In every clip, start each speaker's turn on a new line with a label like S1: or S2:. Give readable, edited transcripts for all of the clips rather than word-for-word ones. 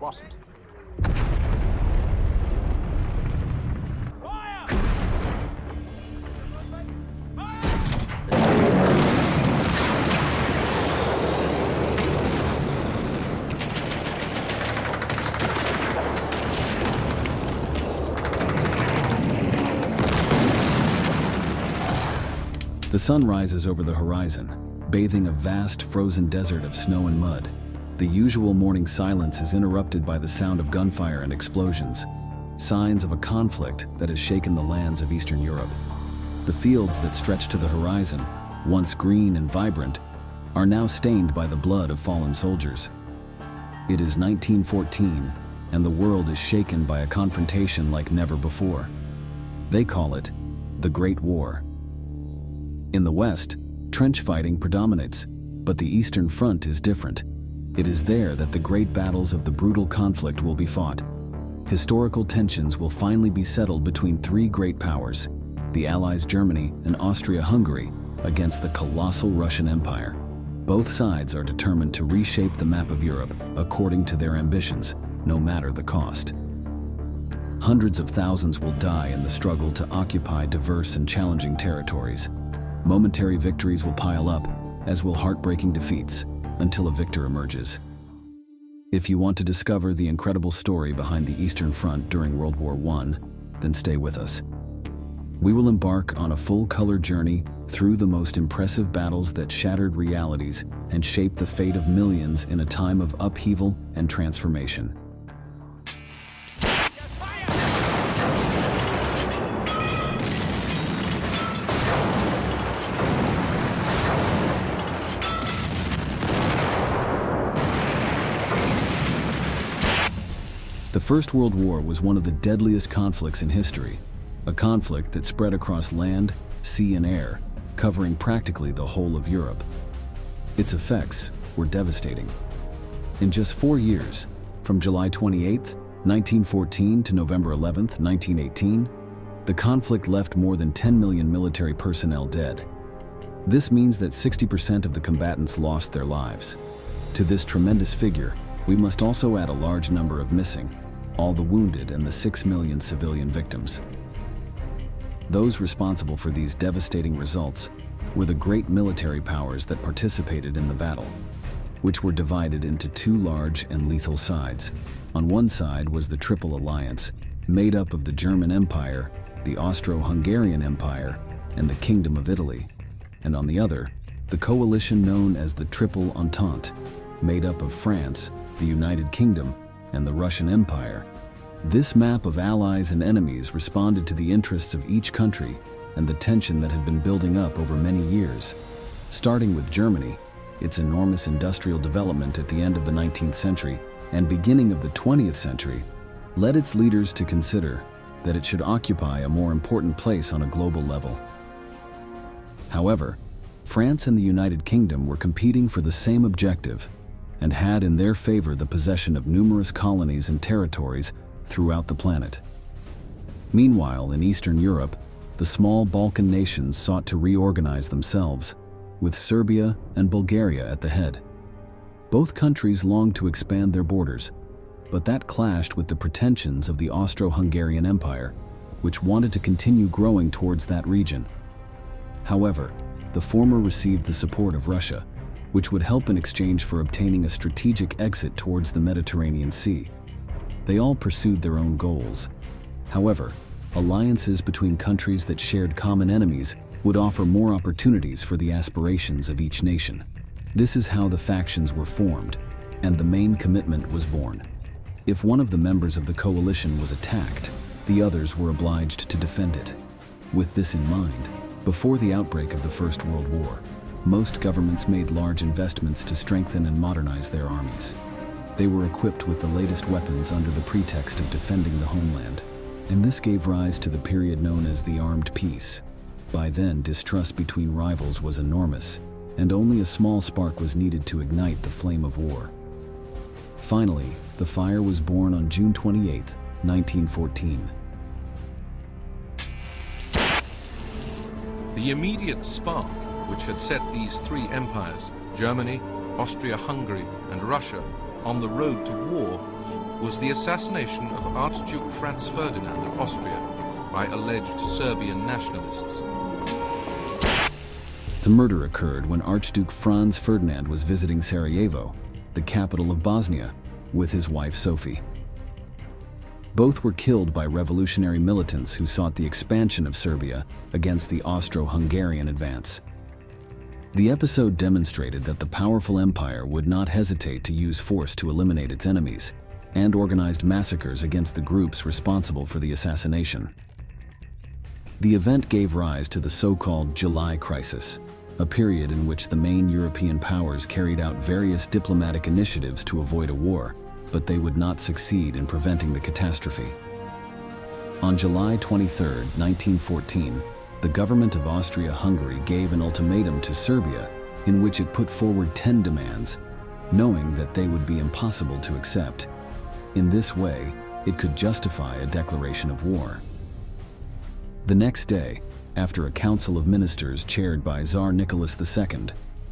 S1: wasn't.
S2: The sun rises over the horizon, bathing a vast frozen desert of snow and mud. The usual morning silence is interrupted by the sound of gunfire and explosions, signs of a conflict that has shaken the lands of Eastern Europe. The fields that stretch to the horizon, once green and vibrant, are now stained by the blood of fallen soldiers. It is 1914, and the world is shaken by a confrontation like never before. They call it the Great War. In the West, trench fighting predominates, but the Eastern Front is different. It is there that the great battles of the brutal conflict will be fought. Historical tensions will finally be settled between three great powers, the Allies Germany and Austria-Hungary, against the colossal Russian Empire. Both sides are determined to reshape the map of Europe according to their ambitions, no matter the cost. Hundreds of thousands will die in the struggle to occupy diverse and challenging territories. Momentary victories will pile up, as will heartbreaking defeats, until a victor emerges. If you want to discover the incredible story behind the Eastern Front during World War I, then stay with us. We will embark on a full-color journey through the most impressive battles that shattered realities and shaped the fate of millions in a time of upheaval and transformation. The First World War was one of the deadliest conflicts in history, a conflict that spread across land, sea, and air, covering practically the whole of Europe. Its effects were devastating. In just 4 years, from July 28, 1914 to November 11, 1918, the conflict left more than 10 million military personnel dead. This means that 60% of the combatants lost their lives. To this tremendous figure, we must also add a large number of missing, all the wounded, and the 6 million civilian victims. Those responsible for these devastating results were the great military powers that participated in the battle, which were divided into two large and lethal sides. On one side was the Triple Alliance, made up of the German Empire, the Austro-Hungarian Empire, and the Kingdom of Italy, and on the other, the coalition known as the Triple Entente, made up of France, the United Kingdom, and the Russian Empire. This map of allies and enemies responded to the interests of each country and the tension that had been building up over many years. Starting with Germany, its enormous industrial development at the end of the 19th century and beginning of the 20th century led its leaders to consider that it should occupy a more important place on a global level. However, France and the United Kingdom were competing for the same objective and had in their favor the possession of numerous colonies and territories throughout the planet. Meanwhile, in Eastern Europe, the small Balkan nations sought to reorganize themselves, with Serbia and Bulgaria at the head. Both countries longed to expand their borders, but that clashed with the pretensions of the Austro-Hungarian Empire, which wanted to continue growing towards that region. However, the former received the support of Russia, which would help in exchange for obtaining a strategic exit towards the Mediterranean Sea. They all pursued their own goals. However, alliances between countries that shared common enemies would offer more opportunities for the aspirations of each nation. This is how the factions were formed, and the main commitment was born. If one of the members of the coalition was attacked, the others were obliged to defend it. With this in mind, before the outbreak of the First World War, most governments made large investments to strengthen and modernize their armies. They were equipped with the latest weapons under the pretext of defending the homeland, and this gave rise to the period known as the Armed Peace. By then, distrust between rivals was enormous, and only a small spark was needed to ignite the flame of war. Finally, the fire was born on June 28, 1914.
S3: The immediate spark which had set these three empires, Germany, Austria-Hungary, and Russia, on the road to war, was the assassination of Archduke Franz Ferdinand of Austria by alleged Serbian nationalists.
S2: The murder occurred when Archduke Franz Ferdinand was visiting Sarajevo, the capital of Bosnia, with his wife Sophie. Both were killed by revolutionary militants who sought the expansion of Serbia against the Austro-Hungarian advance. The episode demonstrated that the powerful empire would not hesitate to use force to eliminate its enemies, and organized massacres against the groups responsible for the assassination. The event gave rise to the so-called July Crisis, a period in which the main European powers carried out various diplomatic initiatives to avoid a war, but they would not succeed in preventing the catastrophe. On July 23, 1914, the government of Austria-Hungary gave an ultimatum to Serbia in which it put forward 10 demands, knowing that they would be impossible to accept. In this way, it could justify a declaration of war. The next day, after a council of ministers chaired by Tsar Nicholas II,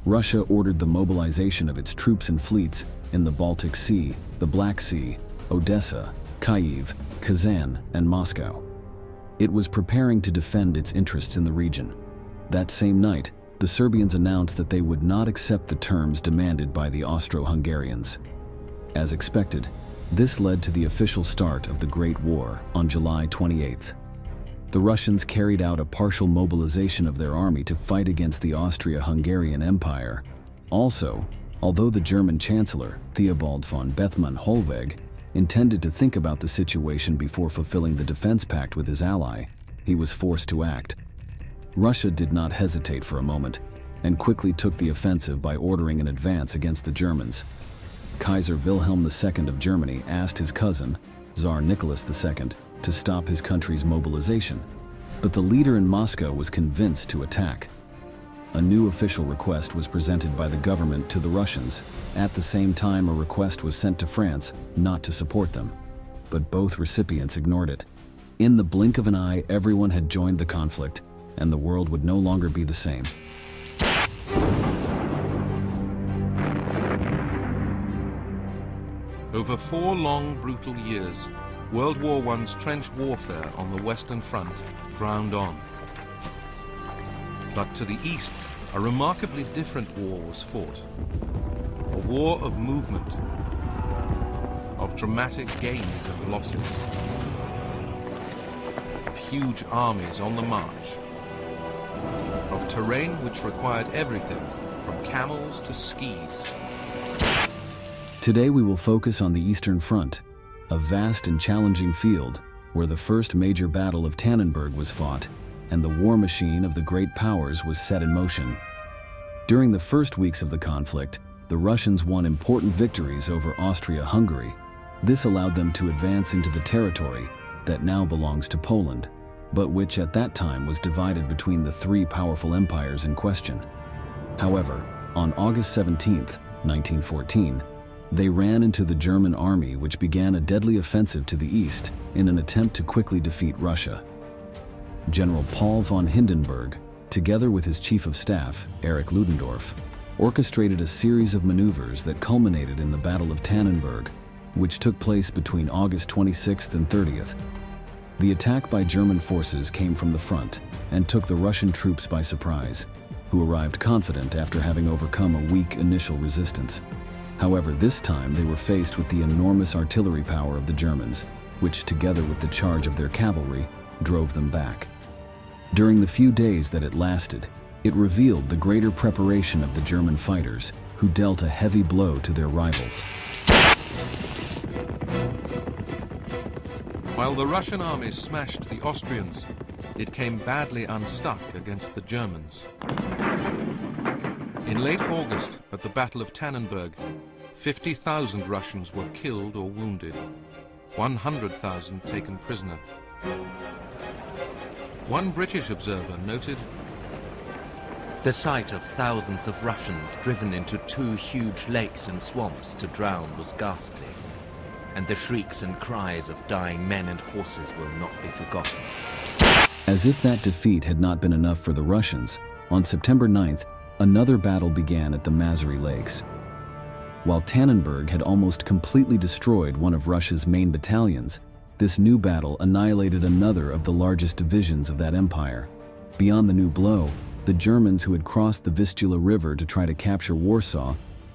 S2: Russia ordered the mobilization of its troops and fleets in the Baltic Sea, the Black Sea, Odessa, Kyiv, Kazan, and Moscow. It was preparing to defend its interests in the region. That same night, the Serbians announced that they would not accept the terms demanded by the Austro-Hungarians. As expected, this led to the official start of the Great War on July 28th. The Russians carried out a partial mobilization of their army to fight against the Austria-Hungarian Empire. Also, although the German Chancellor, Theobald von Bethmann-Hollweg, intended to think about the situation before fulfilling the defense pact with his ally, he was forced to act. Russia did not hesitate for a moment, and quickly took the offensive by ordering an advance against the Germans. Kaiser Wilhelm II of Germany asked his cousin, Tsar Nicholas II, to stop his country's mobilization, but the leader in Moscow was convinced to attack. A new official request was presented by the government to the Russians. At the same time, a request was sent to France not to support them, but both recipients ignored it. In the blink of an eye, everyone had joined the conflict, and the world would no longer be the same.
S3: Over 4 long, brutal years, World War I's trench warfare on the Western Front ground on. But to the east, a remarkably different war was fought. A war of movement, of dramatic gains and losses, of huge armies on the march, of terrain which required everything from camels to skis.
S2: Today we will focus on the Eastern Front, a vast and challenging field where the first major battle of Tannenberg was fought and the war machine of the great powers was set in motion. During the first weeks of the conflict, the Russians won important victories over Austria-Hungary. This allowed them to advance into the territory that now belongs to Poland, but which at that time was divided between the 3 powerful empires in question. However, on August 17, 1914, they ran into the German army, which began a deadly offensive to the east in an attempt to quickly defeat Russia. General Paul von Hindenburg, together with his chief of staff, Erich Ludendorff, orchestrated a series of maneuvers that culminated in the Battle of Tannenberg, which took place between August 26th and 30th. The attack by German forces came from the front and took the Russian troops by surprise, who arrived confident after having overcome a weak initial resistance. However, this time they were faced with the enormous artillery power of the Germans, which, together with the charge of their cavalry, drove them back. During the few days that it lasted, it revealed the greater preparation of the German fighters, who dealt a heavy blow to their rivals.
S3: While the Russian army smashed the Austrians, it came badly unstuck against the Germans. In late August, at the Battle of Tannenberg, 50,000 Russians were killed or wounded, 100,000 taken prisoner. One British observer noted,
S1: "The sight of thousands of Russians driven into 2 huge lakes and swamps to drown was ghastly, and the shrieks and cries of dying men and horses will not be forgotten."
S2: As if that defeat had not been enough for the Russians, on September 9th, another battle began at the Masurian Lakes. While Tannenberg had almost completely destroyed one of Russia's main battalions, this new battle annihilated another of the largest divisions of that empire. Beyond the new blow, the Germans who had crossed the Vistula River to try to capture Warsaw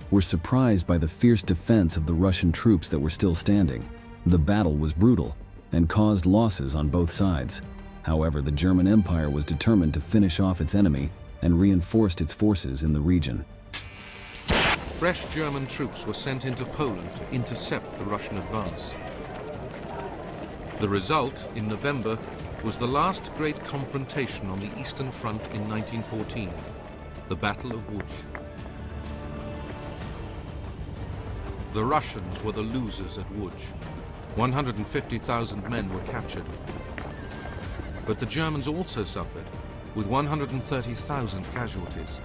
S2: were surprised by the fierce defense of the Russian troops that were still standing. The battle was brutal and caused losses on both sides. However, the German Empire was determined to finish off its enemy and reinforced its forces in the region.
S3: Fresh German troops were sent into Poland to intercept the Russian advance. The result, in November, was the last great confrontation on the Eastern Front in 1914, the Battle of Łódź. The Russians were the losers at Łódź. 150,000 men were captured. But the Germans also suffered, with 130,000 casualties.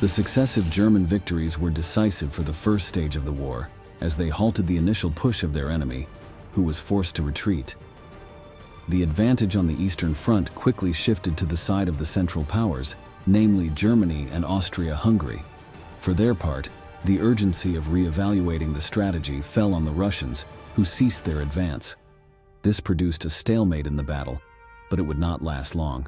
S2: The successive German victories were decisive for the first stage of the war, as they halted the initial push of their enemy, who was forced to retreat. The advantage on the Eastern Front quickly shifted to the side of the Central Powers, namely Germany and Austria-Hungary. For their part, the urgency of re-evaluating the strategy fell on the Russians, who ceased their advance. This produced a stalemate in the battle, but it would not last long.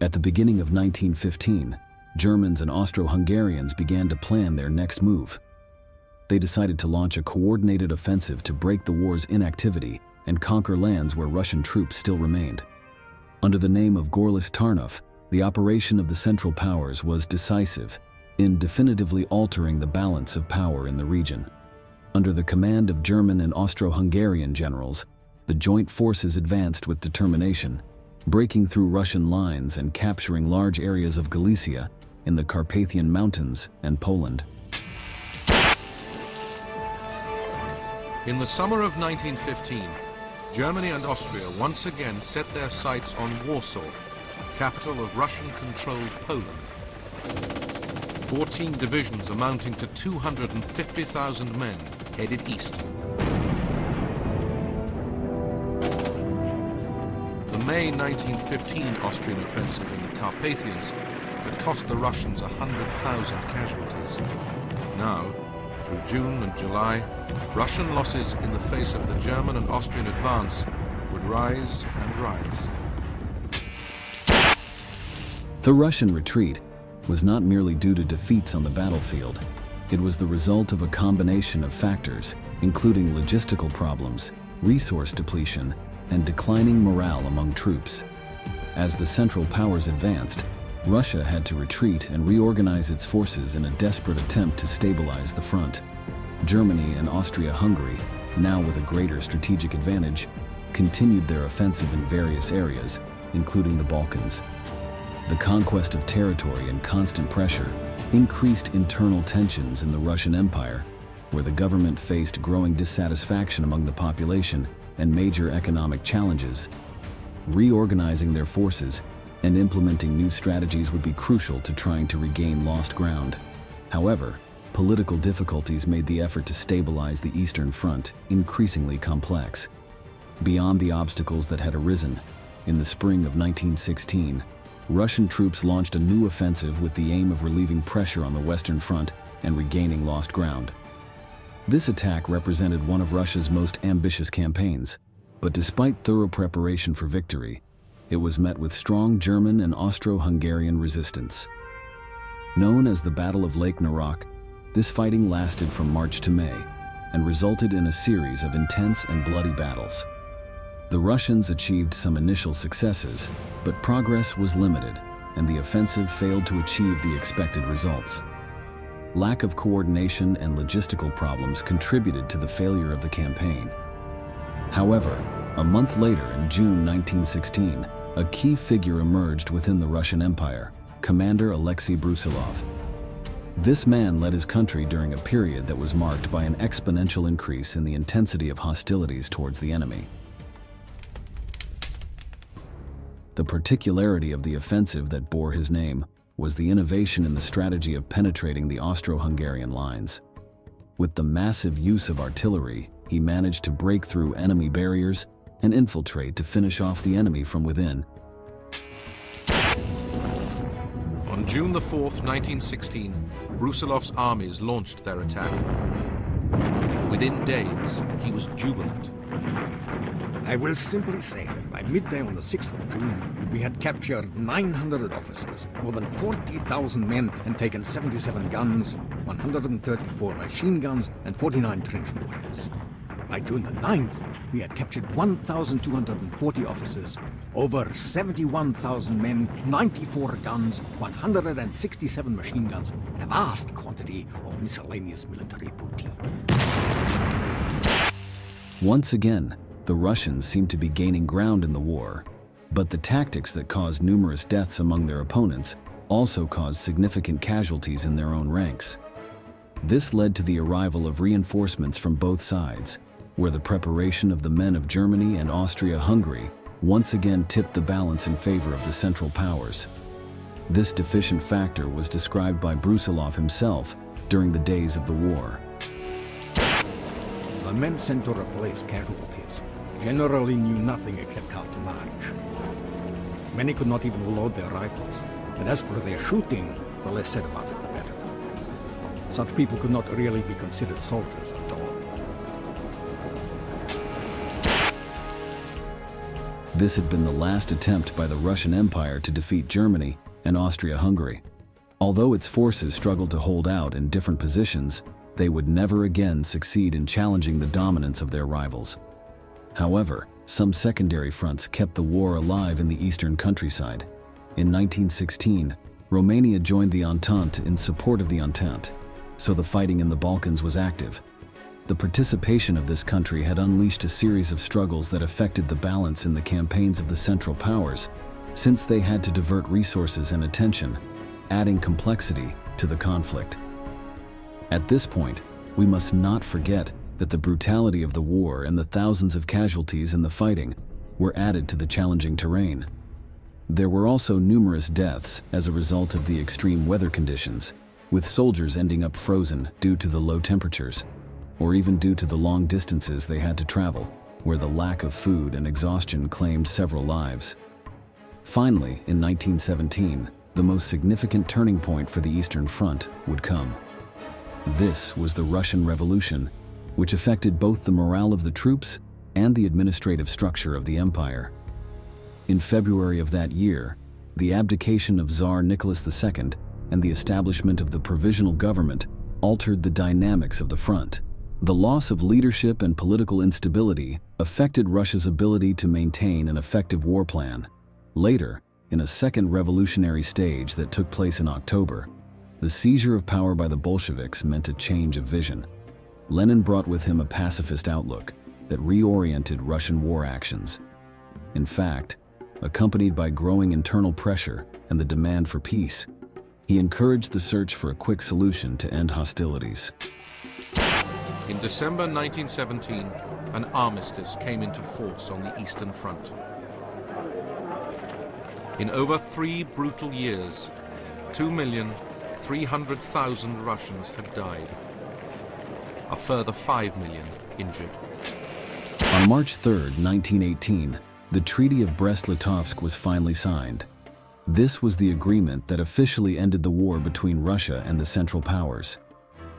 S2: At the beginning of 1915, Germans and Austro-Hungarians began to plan their next move. They decided to launch a coordinated offensive to break the war's inactivity and conquer lands where Russian troops still remained. Under the name of Gorlice-Tarnów, the operation of the Central Powers was decisive in definitively altering the balance of power in the region. Under the command of German and Austro-Hungarian generals, the joint forces advanced with determination, breaking through Russian lines and capturing large areas of Galicia in the Carpathian Mountains and Poland.
S3: In the summer of 1915, Germany and Austria once again set their sights on Warsaw, capital of Russian-controlled Poland. 14 divisions amounting to 250,000 men headed east. The May 1915 Austrian offensive in the Carpathians had cost the Russians 100,000 casualties. Now, through June and July, Russian losses in the face of the German and Austrian advance would rise and rise.
S2: The Russian retreat was not merely due to defeats on the battlefield. It was the result of a combination of factors, including logistical problems, resource depletion, and declining morale among troops. As the Central Powers advanced, Russia had to retreat and reorganize its forces in a desperate attempt to stabilize the front. Germany and Austria-Hungary, now with a greater strategic advantage, continued their offensive in various areas, including the Balkans. The conquest of territory and constant pressure increased internal tensions in the Russian Empire, where the government faced growing dissatisfaction among the population and major economic challenges. Reorganizing their forces and implementing new strategies would be crucial to trying to regain lost ground. However, political difficulties made the effort to stabilize the Eastern Front increasingly complex. Beyond the obstacles that had arisen, in the spring of 1916, Russian troops launched a new offensive with the aim of relieving pressure on the Western Front and regaining lost ground. This attack represented one of Russia's most ambitious campaigns, but despite thorough preparation for victory, it was met with strong German and Austro-Hungarian resistance. Known as the Battle of Lake Narok, this fighting lasted from March to May and resulted in a series of intense and bloody battles. The Russians achieved some initial successes, but progress was limited, and the offensive failed to achieve the expected results. Lack of coordination and logistical problems contributed to the failure of the campaign. However, a month later, in June 1916, a key figure emerged within the Russian Empire, Commander Alexei Brusilov. This man led his country during a period that was marked by an exponential increase in the intensity of hostilities towards the enemy. The particularity of the offensive that bore his name was the innovation in the strategy of penetrating the Austro-Hungarian lines. With the massive use of artillery, he managed to break through enemy barriers and infiltrate to finish off the enemy from within.
S3: On June the 4th, 1916, Brusilov's armies launched their attack. Within days, he was jubilant.
S4: I will simply say that by midday on the 6th of June, we had captured 900 officers, more than 40,000 men, and taken 77 guns, 134 machine guns, and 49 trench mortars. By June the 9th, we had captured 1,240 officers, over 71,000 men, 94 guns, 167 machine guns, and a vast quantity of miscellaneous military booty.
S2: Once again, the Russians seemed to be gaining ground in the war, but the tactics that caused numerous deaths among their opponents also caused significant casualties in their own ranks. This led to the arrival of reinforcements from both sides, where the preparation of the men of Germany and Austria-Hungary once again tipped the balance in favor of the Central Powers. This deficient factor was described by Brusilov himself during the days of the war.
S4: The men sent to replace casualties generally knew nothing except how to march. Many could not even load their rifles, and as for their shooting, the less said about it the better. Such people could not really be considered soldiers at all.
S2: This had been the last attempt by the Russian Empire to defeat Germany and Austria-Hungary. Although its forces struggled to hold out in different positions, they would never again succeed in challenging the dominance of their rivals. However, some secondary fronts kept the war alive in the eastern countryside. In 1916, Romania joined the Entente in support of the Entente, so the fighting in the Balkans was active. The participation of this country had unleashed a series of struggles that affected the balance in the campaigns of the Central Powers, since they had to divert resources and attention, adding complexity to the conflict. At this point, we must not forget that the brutality of the war and the thousands of casualties in the fighting were added to the challenging terrain. There were also numerous deaths as a result of the extreme weather conditions, with soldiers ending up frozen due to the low temperatures, or even due to the long distances they had to travel, where the lack of food and exhaustion claimed several lives. Finally, in 1917, the most significant turning point for the Eastern Front would come. This was the Russian Revolution, which affected both the morale of the troops and the administrative structure of the empire. In February of that year, the abdication of Tsar Nicholas II and the establishment of the provisional government altered the dynamics of the front. The loss of leadership and political instability affected Russia's ability to maintain an effective war plan. Later, in a second revolutionary stage that took place in October, the seizure of power by the Bolsheviks meant a change of vision. Lenin brought with him a pacifist outlook that reoriented Russian war actions. In fact, accompanied by growing internal pressure and the demand for peace, he encouraged the search for a quick solution to end hostilities.
S3: In December 1917, an armistice came into force on the Eastern Front. In over 3 brutal years, 2,300,000 Russians had died. A further 5 million injured.
S2: On March 3, 1918, the Treaty of Brest-Litovsk was finally signed. This was the agreement that officially ended the war between Russia and the Central Powers.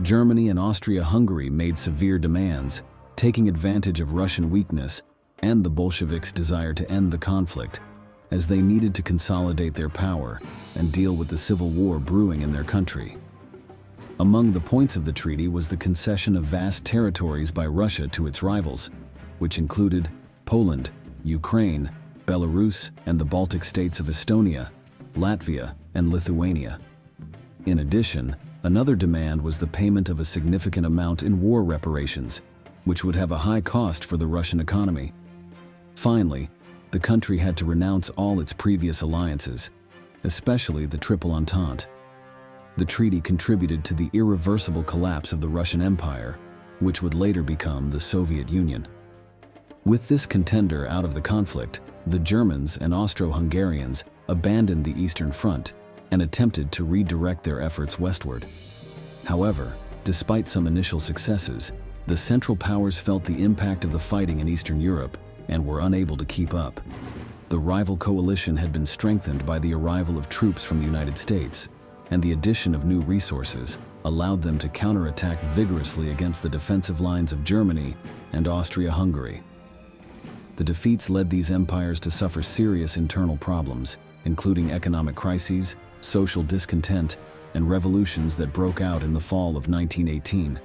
S2: Germany and Austria-Hungary made severe demands, taking advantage of Russian weakness and the Bolsheviks' desire to end the conflict, as they needed to consolidate their power and deal with the civil war brewing in their country. Among the points of the treaty was the concession of vast territories by Russia to its rivals, which included Poland, Ukraine, Belarus, and the Baltic states of Estonia, Latvia, and Lithuania. In addition, another demand was the payment of a significant amount in war reparations, which would have a high cost for the Russian economy. Finally, the country had to renounce all its previous alliances, especially the Triple Entente. The treaty contributed to the irreversible collapse of the Russian Empire, which would later become the Soviet Union. With this contender out of the conflict, the Germans and Austro-Hungarians abandoned the Eastern Front and attempted to redirect their efforts westward. However, despite some initial successes, the Central Powers felt the impact of the fighting in Eastern Europe and were unable to keep up. The rival coalition had been strengthened by the arrival of troops from the United States and the addition of new resources, allowed them to counterattack vigorously against the defensive lines of Germany and Austria-Hungary. The defeats led these empires to suffer serious internal problems, including economic crises, social discontent, and revolutions that broke out in the fall of 1918.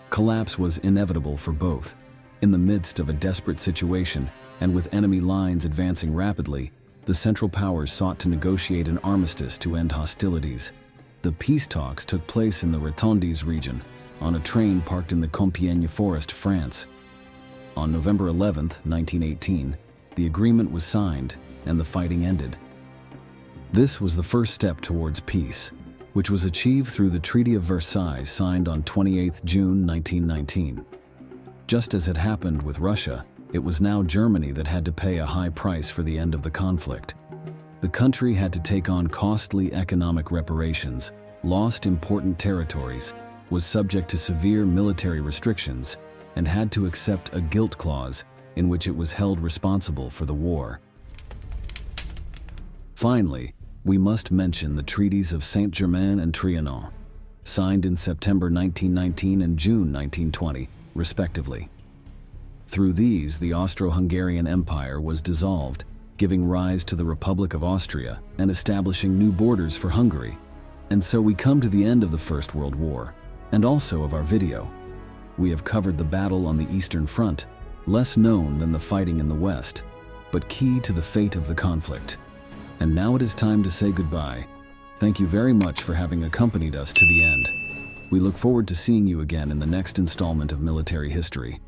S2: Collapse was inevitable for both. In the midst of a desperate situation, and with enemy lines advancing rapidly, the Central Powers sought to negotiate an armistice to end hostilities. The peace talks took place in the Rotondes region, on a train parked in the Compiègne Forest, France. On November 11, 1918, the agreement was signed and the fighting ended. This was the first step towards peace, which was achieved through the Treaty of Versailles signed on 28 June 1919. Just as had happened with Russia, it was now Germany that had to pay a high price for the end of the conflict. The country had to take on costly economic reparations, lost important territories, was subject to severe military restrictions, and had to accept a guilt clause in which it was held responsible for the war. Finally, we must mention the treaties of Saint-Germain and Trianon, signed in September 1919 and June 1920, respectively. Through these, the Austro-Hungarian Empire was dissolved, giving rise to the Republic of Austria and establishing new borders for Hungary. And so we come to the end of the First World War, and also of our video. We have covered the battle on the Eastern Front, less known than the fighting in the West, but key to the fate of the conflict. And now it is time to say goodbye. Thank you very much for having accompanied us to the end. We look forward to seeing you again in the next installment of Military History.